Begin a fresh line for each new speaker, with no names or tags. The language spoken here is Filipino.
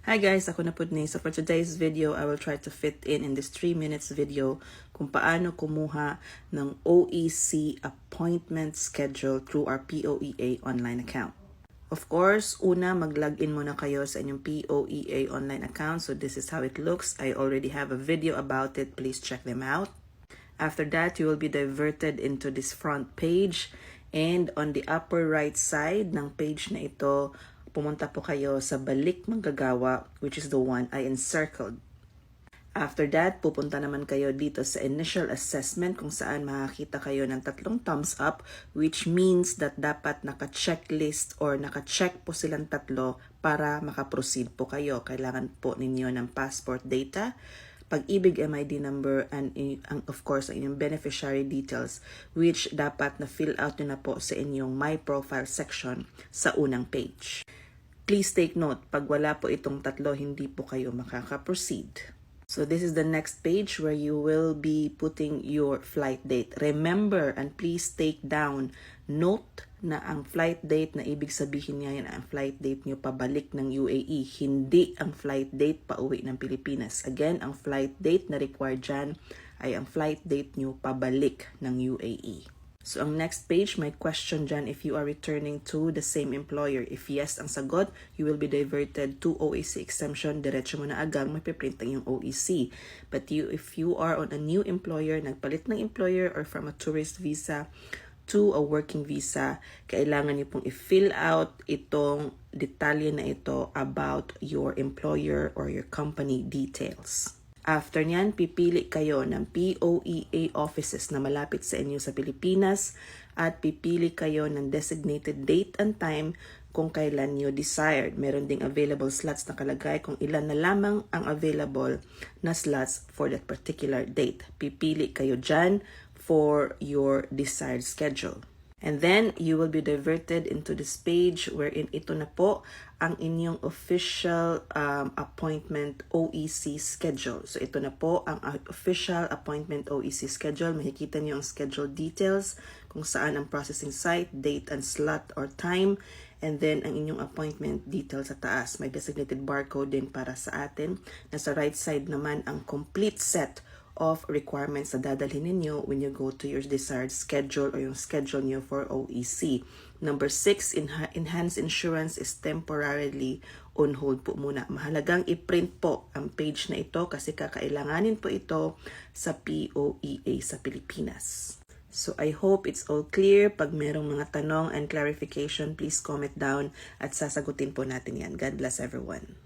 Hi guys, ako na po ni. So for today's video, I will try to fit in this 3 minutes video kung paano kumuha ng OEC appointment schedule through our POEA online account. Of course, una mag-login muna kayo sa inyong POEA online account. So this is how it looks. I already have a video about it. Please check them out. After that, you will be diverted into this front page. And on the upper right side ng page na ito, pumunta po kayo sa Balik Manggagawa, which is the one I encircled. After that, pupunta naman kayo dito sa initial assessment kung saan makakita kayo ng 3 thumbs up, which means that dapat naka-checklist or naka-check po silang 3 para makaproceed po kayo. Kailangan po ninyo ng passport data, Pag-ibig MID number, and of course, ang inyong beneficiary details, which dapat na fill out nyo na po sa inyong My Profile section sa unang page. Please take note, pag wala po itong 3, hindi po kayo makaka-proceed. So this is the next page where you will be putting your flight date. Remember, and please take down, note na ang flight date na ibig sabihin niya yan ang flight date nyo pabalik ng UAE, hindi ang flight date pauwi ng Pilipinas. Again, ang flight date na required dyan ay ang flight date nyo pabalik ng UAE. So, ang next page, may question dyan if you are returning to the same employer. If yes, ang sagot, you will be diverted to OEC exemption. Diretso mo na agang mapiprint ang yung OEC. But if you are on a new employer, nagpalit ng employer or from a tourist visa to a working visa, kailangan niyo pong i-fill out itong detalye na ito about your employer or your company details. After nyan, pipili kayo ng POEA offices na malapit sa inyo sa Pilipinas at pipili kayo ng designated date and time kung kailan nyo desired. Meron ding available slots na kalagay kung ilan na lamang ang available na slots for that particular date. Pipili kayo dyan for your desired schedule. And then, you will be diverted into this page wherein ito na po ang inyong official appointment OEC schedule. So, ito na po ang official appointment OEC schedule. Makikita niyo ang schedule details, kung saan ang processing site, date and slot or time, and then ang inyong appointment details sa taas. May designated barcode din para sa atin. Nasa right side naman ang complete set of requirements na dadalhin ninyo when you go to your desired schedule or yung schedule nyo for OEC. Number 6, enhanced insurance is temporarily on hold po muna. Mahalagang i-print po ang page na ito kasi kakailanganin po ito sa POEA sa Pilipinas. So I hope it's all clear. Pag merong mga tanong and clarification, please comment down at sasagutin po natin yan. God bless everyone.